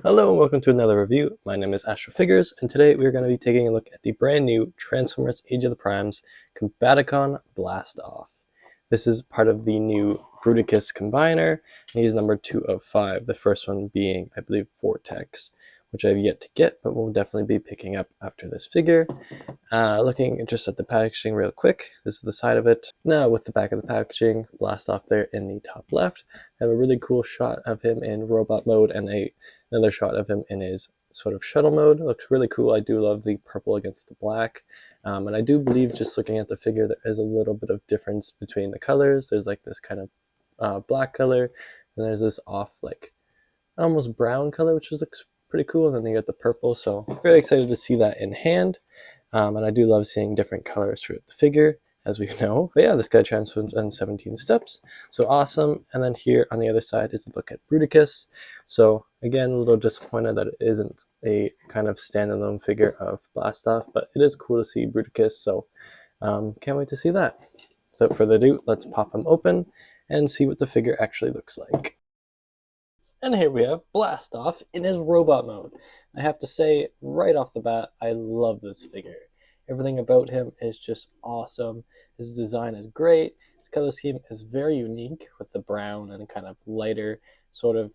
Hello and welcome to another review. My name is Astrofigures, and today we're going to be taking a look at the brand new Transformers Age of the Primes Combaticon Blast Off. This is part of the new Bruticus Combiner, and he's number 2 of 5, the first one being, I believe, Vortex, which I've yet to get, but we'll definitely be picking up after this figure. Looking just at the packaging real quick, this is the side of it. Now with the back of the packaging, Blast Off there in the top left. I have a really cool shot of him in robot mode and another shot of him in his sort of shuttle mode. It looks really cool. I do love the purple against the black. And I do believe, just looking at the figure, there is a little bit of difference between the colors. There's like this kind of black color, and there's this off like almost brown color, which looks pretty cool. And then you got the purple, so very excited to see that in hand. And I do love seeing different colors throughout the figure, as we know. But yeah, this guy transforms in 17 steps, so awesome. And then here on the other side is a look at Bruticus. So again, a little disappointed that it isn't a kind of standalone figure of Blastoff, but it is cool to see Bruticus, so can't wait to see that. Without further ado, let's pop him open and see what the figure actually looks like. And here we have Blastoff in his robot mode. I have to say, right off the bat, I love this figure. Everything about him is just awesome. His design is great. His color scheme is very unique with the brown and kind of lighter sort of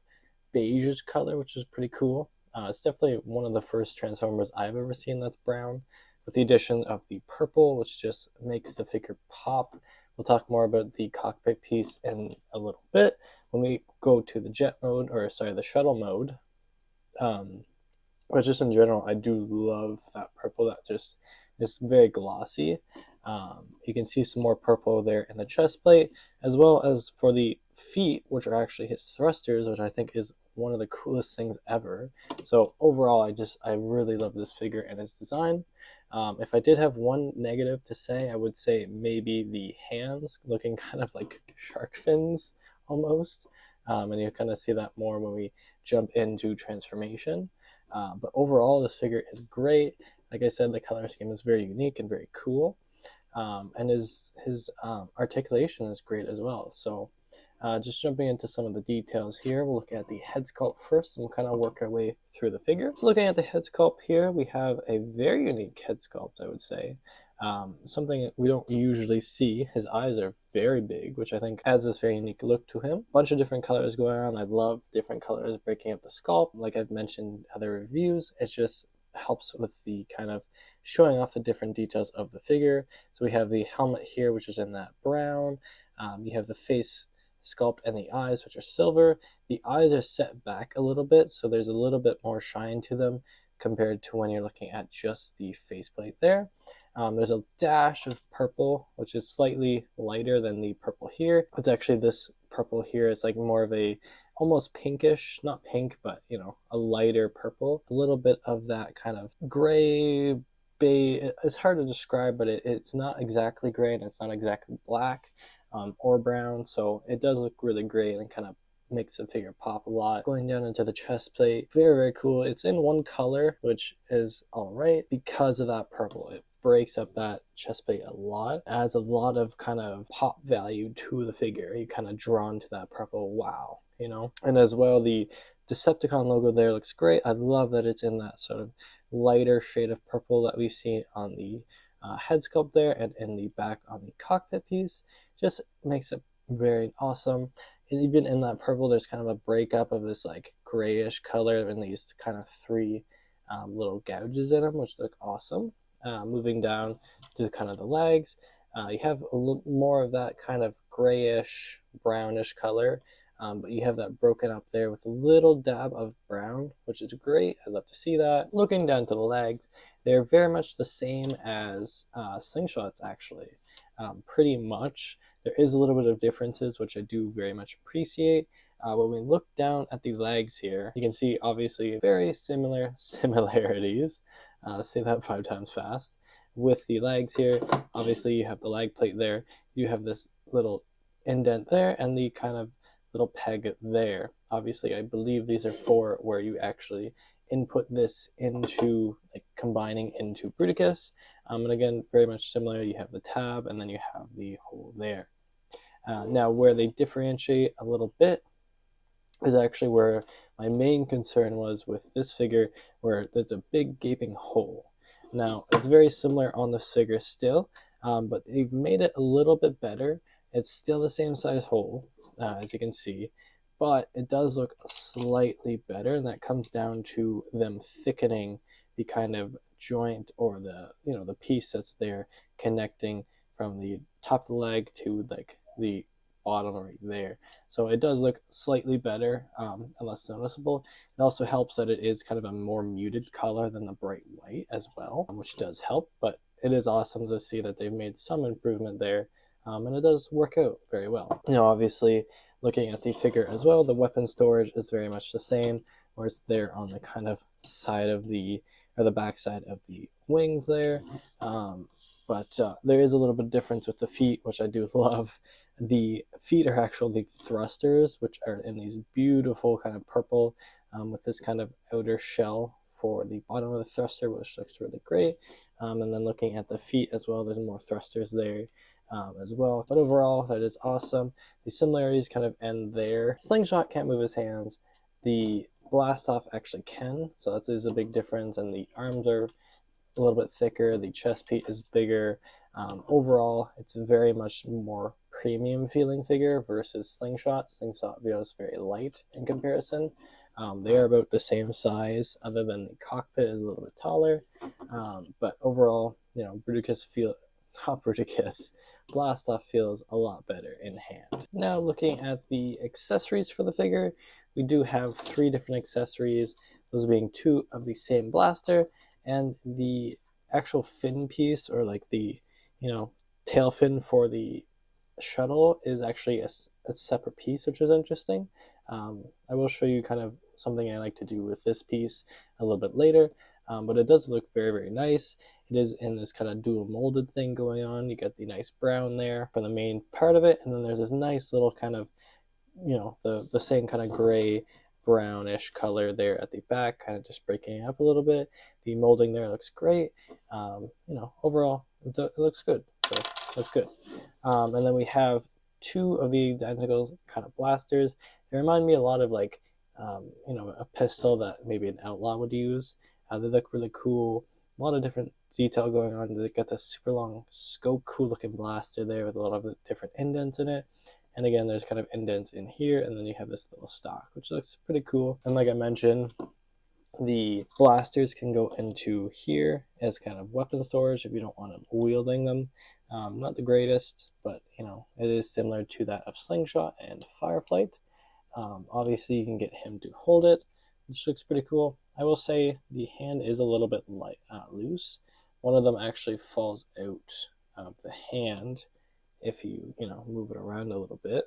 beige color, which is pretty cool. It's definitely one of the first Transformers I've ever seen that's brown, with the addition of the purple, which just makes the figure pop. We'll talk more about the cockpit piece in a little bit when we go to the jet mode, or sorry, the shuttle mode. But just in general, I do love that purple. That just is very glossy. You can see some more purple there in the chest plate, as well as for the feet, which are actually his thrusters, which I think is one of the coolest things ever. So overall, I really love this figure and its design. If I did have one negative to say, I would say maybe the hands looking kind of like shark fins almost. And you kind of see that more when we jump into transformation. But overall, this figure is great. Like I said, the color scheme is very unique and very cool. And his articulation is great as well. So just jumping into some of the details here, we'll look at the head sculpt first, and we'll kind of work our way through the figure. So looking at the head sculpt here, we have a very unique head sculpt, I would say. Something we don't usually see. His eyes are very big, which I think adds this very unique look to him. Bunch of different colors going on. I love different colors breaking up the sculpt. Like I've mentioned in other reviews, it just helps with the kind of showing off the different details of the figure. So we have the helmet here, which is in that brown. You have the face sculpt and the eyes, which are silver. The eyes are set back a little bit, so there's a little bit more shine to them compared to when you're looking at just the faceplate there. There's a dash of purple, which is slightly lighter than the purple here. It's actually this purple here. It's like more of a almost pinkish, not pink, but you know, a lighter purple. A little bit of that kind of gray, beige. It's hard to describe, but it's not exactly gray and it's not exactly black or brown. So it does look really great and kind of makes the figure pop a lot. Going down into the chest plate, very cool. It's in one color, which is all right because of that purple. It breaks up that chest plate a lot, adds a lot of kind of pop value to the figure. You're kind of drawn to that purple, wow, you know. And as well, the Decepticon logo there looks great. I love that it's in that sort of lighter shade of purple that we've seen on the head sculpt there and in the back on the cockpit piece. Just makes it very awesome. And even in that purple, there's kind of a breakup of this like grayish color and these kind of three little gouges in them, which look awesome. Moving down to kind of the legs, you have a little more of that kind of grayish, brownish color, but you have that broken up there with a little dab of brown, which is great. I'd love to see that. Looking down to the legs, they're very much the same as Slingshots, actually, pretty much. There is a little bit of differences, which I do very much appreciate. When we look down at the legs here, you can see obviously very similar similarities. Say that 5 times fast. With the legs here, obviously you have the leg plate there. You have this little indent there and the kind of little peg there. Obviously, I believe these are for where you actually input this into, like, combining into Bruticus. And again, very much similar. You have the tab and then you have the hole there. Now, where they differentiate a little bit is actually where my main concern was with this figure, where there's a big gaping hole. Now, it's very similar on this figure still, but they've made it a little bit better. It's still the same size hole, as you can see, but it does look slightly better, and that comes down to them thickening the kind of joint, or the the piece that's there connecting from the top of the leg to like the bottom right there. So it does look slightly better, and less noticeable. It also helps that it is kind of a more muted color than the bright white as well, which does help, but it is awesome to see that they've made some improvement there, and it does work out very well. Obviously, looking at the figure as well, the weapon storage is very much the same, where it's there on the kind of side of the back side of the wings there. But there is a little bit of difference with the feet, which I do love. The feet are actually thrusters, which are in these beautiful kind of purple, with this kind of outer shell for the bottom of the thruster, which looks really great. And then looking at the feet as well, there's more thrusters there as well. But overall, that is awesome. The similarities kind of end there. Slingshot can't move his hands. The blast off actually can, so that is a big difference. And the arms are a little bit thicker. The chest piece is bigger. Overall, it's very much more premium feeling figure versus Slingshot. Slingshot feels very light in comparison. They are about the same size, other than the cockpit is a little bit taller. But overall, Bruticus not Bruticus, Blastoff feels a lot better in hand. Now, looking at the accessories for the figure, we do have 3 different accessories, those being 2 of the same blaster, and the actual fin piece, or like the tail fin for the shuttle, is actually a separate piece, which is interesting. I will show you kind of something I like to do with this piece a little bit later, but it does look very, very nice. It is in this kind of dual molded thing going on. You get the nice brown there for the main part of it, and then there's this nice little kind of the same kind of gray brownish color there at the back, kind of just breaking up a little bit. The molding there looks great. Overall, it looks good, so that's good. And then we have 2 of the identical kind of blasters. They remind me a lot of like a pistol that maybe an outlaw would use. They look really cool. A lot of different detail going on. They got this super long scope, cool looking blaster there with a lot of different indents in it. And again, there's kind of indents in here, and then you have this little stock, which looks pretty cool. And like I mentioned, the blasters can go into here as kind of weapon storage if you don't want them wielding them. Not the greatest, but it is similar to that of Slingshot and Fireflight. Obviously, you can get him to hold it, which looks pretty cool. I will say the hand is a little bit loose. One of them actually falls out of the hand if you move it around a little bit.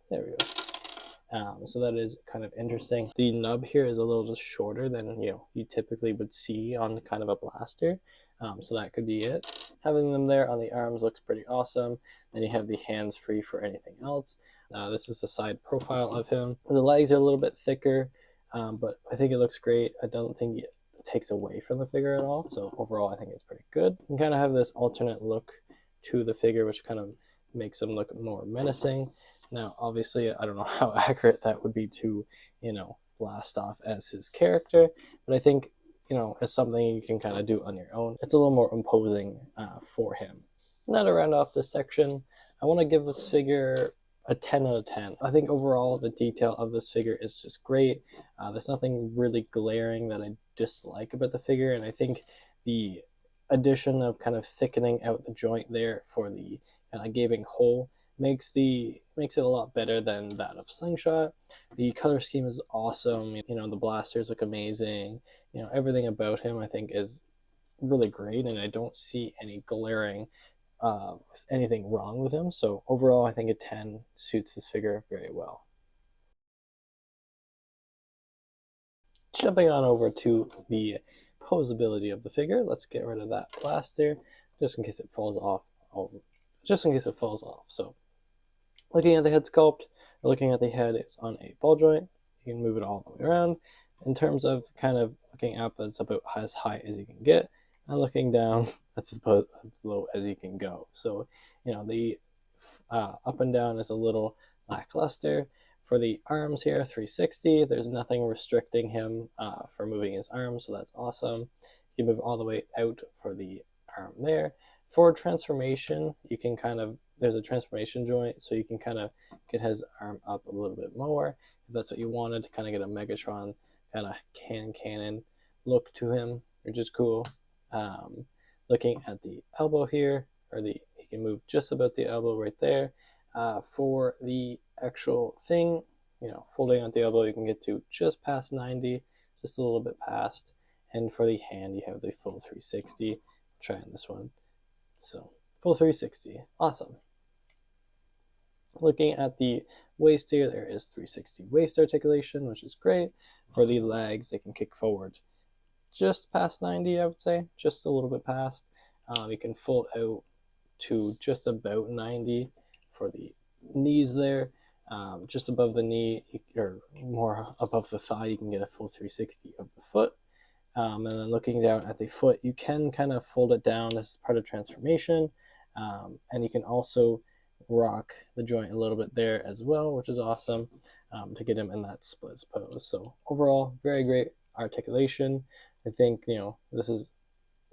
There we go. So that is kind of interesting. The nub here is a little just shorter than you typically would see on kind of a blaster. So that could be it. Having them there on the arms looks pretty awesome. Then you have the hands free for anything else. This is the side profile of him. The legs are a little bit thicker, but I think it looks great. I don't think it takes away from the figure at all. So overall, I think it's pretty good. You kind of have this alternate look to the figure, which kind of makes him look more menacing. Now, obviously, I don't know how accurate that would be to, Blastoff as his character, but I think, it's something you can kind of do on your own. It's a little more imposing for him. Now, to round off this section, I want to give this figure a 10 out of 10. I think overall the detail of this figure is just great. There's nothing really glaring that I dislike about the figure, and I think the addition of kind of thickening out the joint there for the gaping hole makes it a lot better than that of Slingshot. The color scheme is awesome. The blasters look amazing. Everything about him I think is really great, and I don't see any glaring anything wrong with him. So overall, I think a 10 suits this figure very well. Jumping on over to the posability of the figure, let's get rid of that blaster just in case it falls off. So looking at the head sculpt, or looking at the head, it's on a ball joint. You can move it all the way around. In terms of kind of looking up, that's about as high as you can get, and looking down, that's about as low as you can go. So the up and down is a little lackluster. For the arms here, 360, there's nothing restricting him for moving his arms, so that's awesome. You move all the way out for the arm there. For transformation, you can kind of, there's a transformation joint, so you can kind of get his arm up a little bit more if that's what you wanted, to kind of get a Megatron kind of cannon look to him, which is cool. Looking at the elbow here, or you can move just about the elbow right there. For the actual thing, folding out the elbow, you can get to just past 90, just a little bit past. And for the hand, you have the full 360. Try on this one. So full 360, awesome. Looking at the waist here, there is 360 waist articulation, which is great. For the legs, they can kick forward just past 90, I would say, just a little bit past. You can fold out to just about 90 for the knees there. Just above the knee, or more above the thigh, you can get a full 360 of the foot. And then looking down at the foot, you can kind of fold it down. This is part of transformation. And you can also rock the joint a little bit there as well, which is awesome, to get him in that splits pose. So overall, very great articulation. I think, this is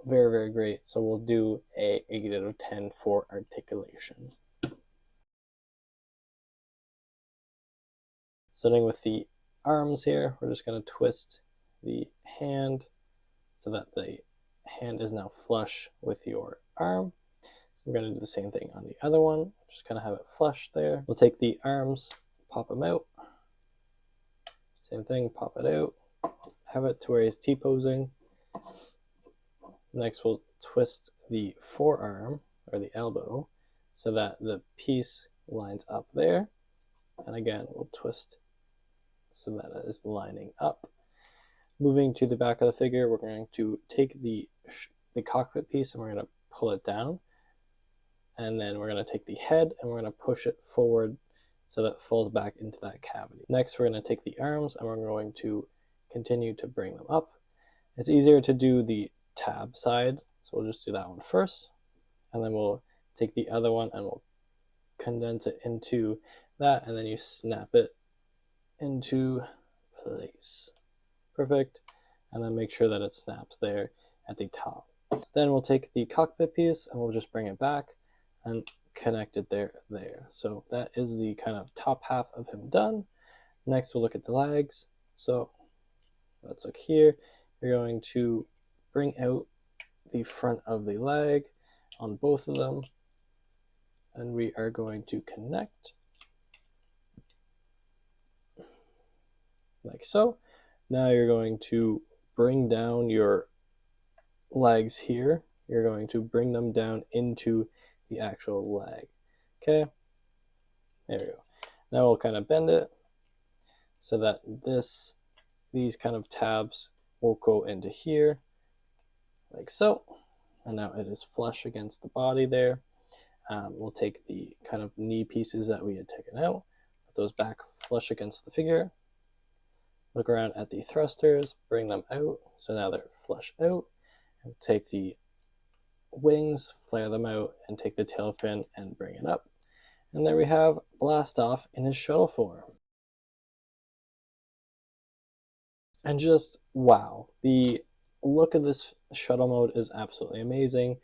very, very great. So we'll do a 8 out of 10 for articulation. Starting with the arms here, we're just going to twist the hand so that the hand is now flush with your arm. So we're going to do the same thing on the other one, just kind of have it flush there. We'll take the arms, pop them out. Same thing, pop it out. Have it to where he's T-posing. Next, we'll twist the forearm, or the elbow, so that the piece lines up there. And again, we'll twist so that it is lining up. Moving to the back of the figure, we're going to take the cockpit piece and we're going to pull it down. And then we're going to take the head and we're going to push it forward so that it falls back into that cavity. Next, we're going to take the arms and we're going to continue to bring them up. It's easier to do the tab side, so we'll just do that one first. And then we'll take the other one and we'll condense it into that, and then you snap it into place. Perfect. And then make sure that it snaps there at the top. Then we'll take the cockpit piece and we'll just bring it back and connect it there. So that is the kind of top half of him done. Next, we'll look at the legs. So let's look here. You're going to bring out the front of the leg on both of them, and we are going to connect like so. Now you're going to bring down your legs here. You're going to bring them down into the actual leg. Okay, there we go. Now we'll kind of bend it so that these kind of tabs will go into here like so. And now it is flush against the body there. We'll take the kind of knee pieces that we had taken out, put those back flush against the figure. Look around at the thrusters, bring them out, so now they're flush out. And take the wings, flare them out, and take the tail fin and bring it up. And there we have Blast Off in his shuttle form. And just wow, the look of this shuttle mode is absolutely amazing.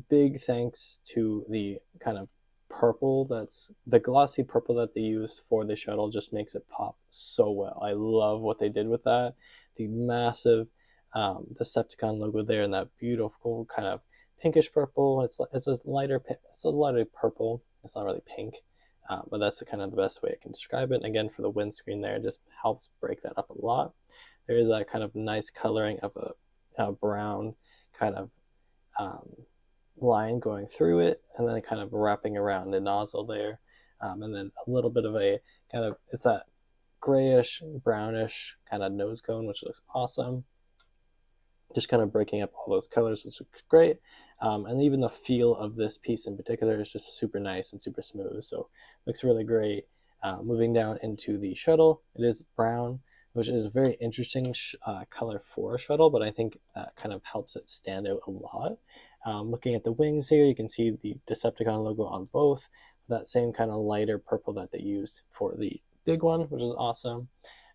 Big thanks to the kind of purple, that's the glossy purple that they used for the shuttle, just makes it pop so well. I love what they did with that. The massive Decepticon logo there, and that beautiful kind of pinkish purple. It's a lighter purple. It's not really pink, but that's kind of the best way I can describe it. And again, for the windscreen there, it just helps break that up a lot. There is that kind of nice coloring of a brown kind of line going through it, and then kind of wrapping around the nozzle there, and then a little bit of a kind of, it's that grayish brownish kind of nose cone, which looks awesome. Just kind of breaking up all those colors, which looks great. And even the feel of this piece in particular is just super nice and super smooth, so looks really great. Moving down into the shuttle, it is brown, which is a very interesting color for a shuttle, but I think that kind of helps it stand out a lot. Looking at the wings here, you can see the Decepticon logo on both, that same kind of lighter purple that they used for the big one, which is awesome.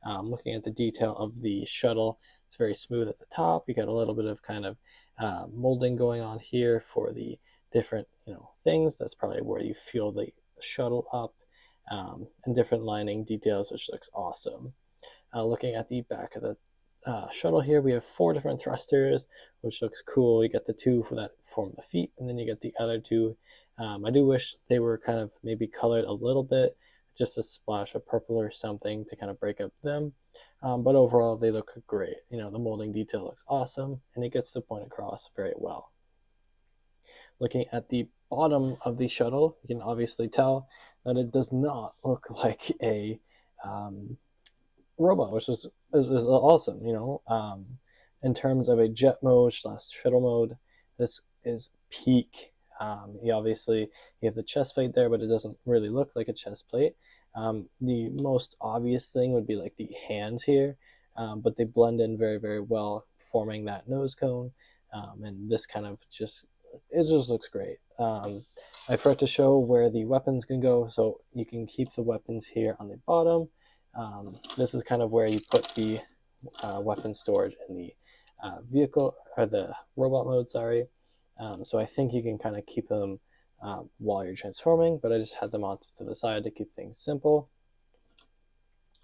Looking at the detail of the shuttle, it's very smooth at the top. You got a little bit of kind of molding going on here for the different things. That's probably where you feel the shuttle up, and different lining details, which looks awesome. Looking at the back of the shuttle here, we have 4 different thrusters, which looks cool. You get the 2 for that form the feet, and then you get the other 2. I do wish they were kind of maybe colored a little bit, just a splash of purple or something to kind of break up them. But overall, they look great. The molding detail looks awesome, and it gets the point across very well. Looking at the bottom of the shuttle, you can obviously tell that it does not look like a robot, which is awesome. In terms of a jet mode / shuttle mode, this is peak. You have the chest plate there, but it doesn't really look like a chest plate. The most obvious thing would be like the hands here, but they blend in very, very well, forming that nose cone. And this kind of just looks great. I forgot to show where the weapons can go, so you can keep the weapons here on the bottom. This is kind of where you put the weapon storage in the vehicle, or the robot mode, sorry. So I think you can kind of keep them while you're transforming, but I just had them off to the side to keep things simple.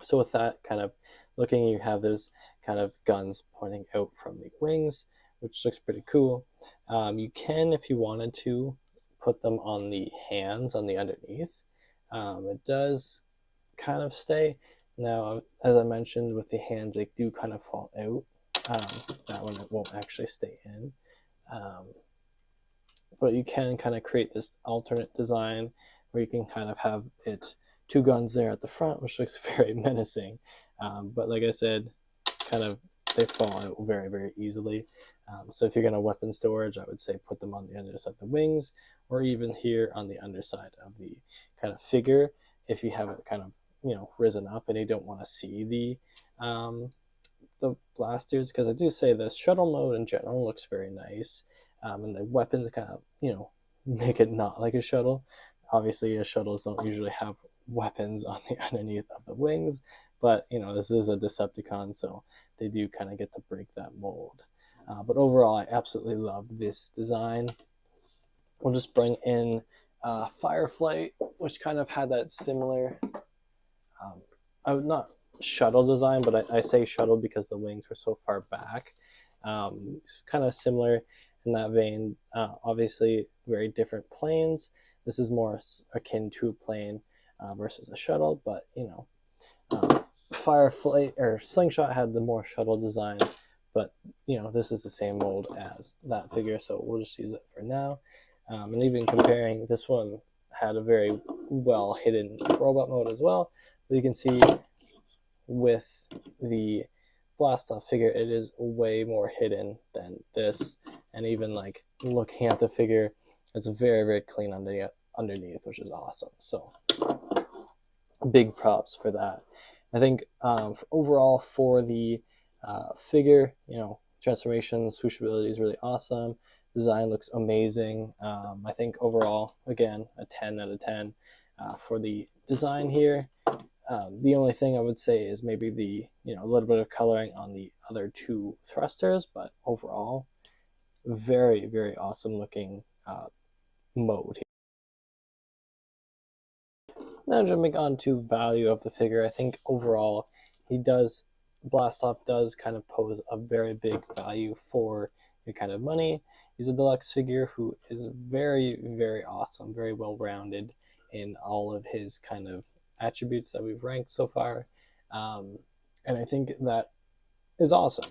So with that kind of looking, you have those kind of guns pointing out from the wings, which looks pretty cool. You can, if you wanted to, put them on the hands on the underneath. It does kind of stay. Now, as I mentioned, with the hands, they do kind of fall out. That one it won't actually stay in. But you can kind of create this alternate design where you can kind of have it 2 guns there at the front, which looks very menacing. But like I said, kind of they fall out very, very easily. So if you're going to weapon storage, I would say put them on the underside of the wings, or even here on the underside of the kind of figure, if you have it kind of risen up and you don't want to see the blasters, because I do say the shuttle mode in general looks very nice, and the weapons kind of make it not like a shuttle. Obviously, shuttles don't usually have weapons on the underneath of the wings, but this is a Decepticon, so they do kind of get to break that mold. But overall, I absolutely love this design. We'll just bring in Fireflight, which kind of had that similar not shuttle design, but I say shuttle because the wings were so far back. Kind of similar in that vein. Obviously, very different planes. This is more akin to a plane versus a shuttle, but Fireflight or Slingshot had the more shuttle design, but this is the same mold as that figure, so we'll just use it for now. And even comparing, this one had a very well hidden robot mode as well. But you can see with the blast off figure, it is way more hidden than this. And even like looking at the figure, it's very, very clean underneath, which is awesome. So big props for that. I think overall for the figure, transformation, swooshability is really awesome. Design looks amazing. I think overall, again, a 10 out of 10 for the design here. The only thing I would say is maybe the a little bit of coloring on the other 2 thrusters, but overall, very, very awesome looking mode. Now jumping on to value of the figure, I think overall Blastoff does kind of pose a very big value for your kind of money. He's a deluxe figure who is very, very awesome, very well rounded in all of his kind of attributes that we've ranked so far. And I think that is awesome.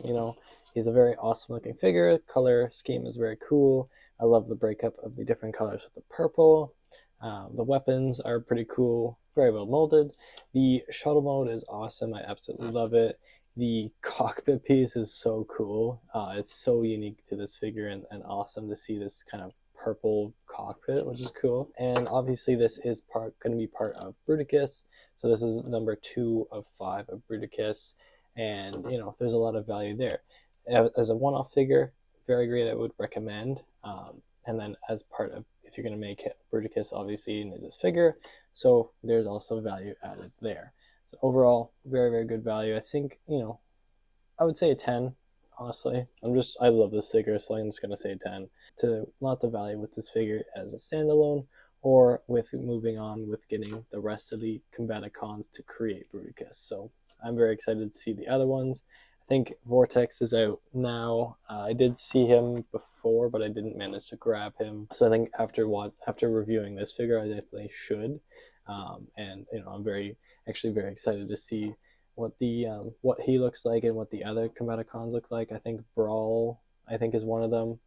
He's a very awesome looking figure. Color scheme is very cool. I love the breakup of the different colors with the purple. The weapons are pretty cool, very well molded. The shuttle mode is awesome. I absolutely love it. The cockpit piece is so cool. It's so unique to this figure, and awesome to see this kind of purple cockpit, which is cool. And obviously this is going to be part of Bruticus. So this is number 2 of 5 of Bruticus. And, there's a lot of value there. As a one-off figure, very great, I would recommend. And then as part of, if you're going to make it, Bruticus obviously needs this figure, so there's also value added there. So overall, very, very good value. I think, I would say a 10, honestly. I love this figure, so I'm just going to say a 10. To not the value with this figure as a standalone, or with moving on with getting the rest of the Combaticons to create Bruticus. So I'm very excited to see the other ones. I think Vortex is out now. I did see him before, but I didn't manage to grab him. So I think after reviewing this figure, I definitely should. And I'm very excited to see what he looks like and what the other Combaticons look like. I think Brawl, is one of them.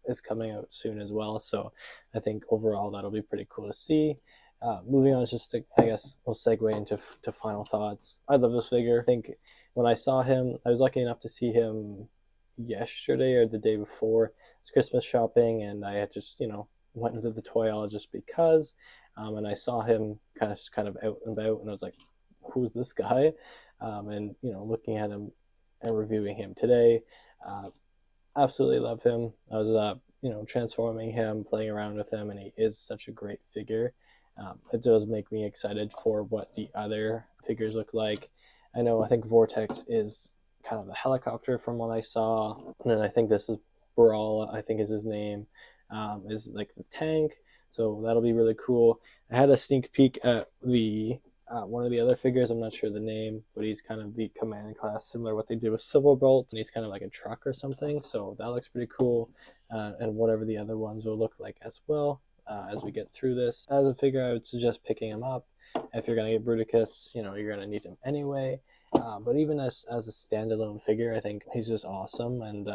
Is coming out soon as well. So I think overall that'll be pretty cool to see. Moving on, just to, I guess we'll segue into final thoughts. I love this figure. I think when I saw him, I was lucky enough to see him yesterday or the day before. It's Christmas shopping, and I had just went into the toy aisle just because, and I saw him kind of out and about, and I was like, who's this guy? And looking at him and reviewing him today, absolutely love him. I was transforming him, playing around with him, and he is such a great figure. It does make me excited for what the other figures look like. I think Vortex is kind of a helicopter from what I saw, and then I think this is Brawl, I think is his name, is like the tank. So that'll be really cool. I had a sneak peek at the one of the other figures, I'm not sure the name, but he's kind of the command class, similar to what they did with Silverbolt, and he's kind of like a truck or something, so that looks pretty cool, and whatever the other ones will look like as well as we get through this. As a figure, I would suggest picking him up. If you're going to get Bruticus, you're going to need him anyway, but even as a standalone figure, I think he's just awesome, and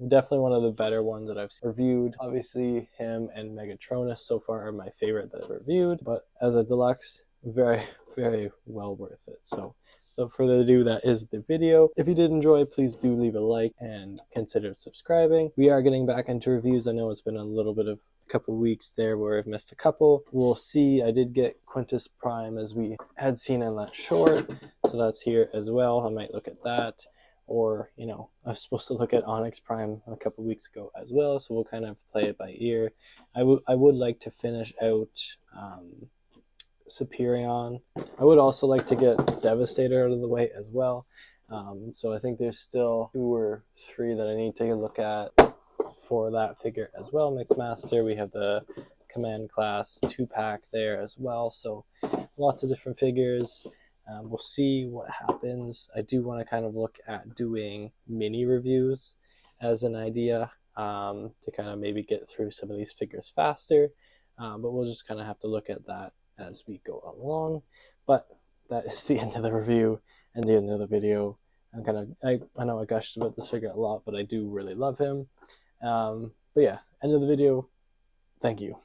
definitely one of the better ones that I've reviewed. Obviously, him and Megatronus so far are my favorite that I've reviewed, but as a deluxe, very, very well worth it. So without further ado, that is the video. If you did enjoy, please do leave a like and consider subscribing. We are getting back into reviews. I know it's been a little bit of a couple weeks there where I've missed a couple. We'll see. I did get Quintus Prime as we had seen in that short, so that's here as well. I might look at that. Or, I was supposed to look at Onyx Prime a couple weeks ago as well, so we'll kind of play it by ear. I would like to finish out Superion. I would also like to get Devastator out of the way as well. So I think there's still 2 or 3 that I need to look at for that figure as well. Mixmaster, we have the Command Class 2-pack there as well. So lots of different figures. We'll see what happens. I do want to kind of look at doing mini reviews as an idea to kind of maybe get through some of these figures faster. But we'll just kind of have to look at that as we go along. But that is the end of the review and the end of the video. I know I gushed about this figure a lot, but I do really love him. But yeah, end of the video. Thank you.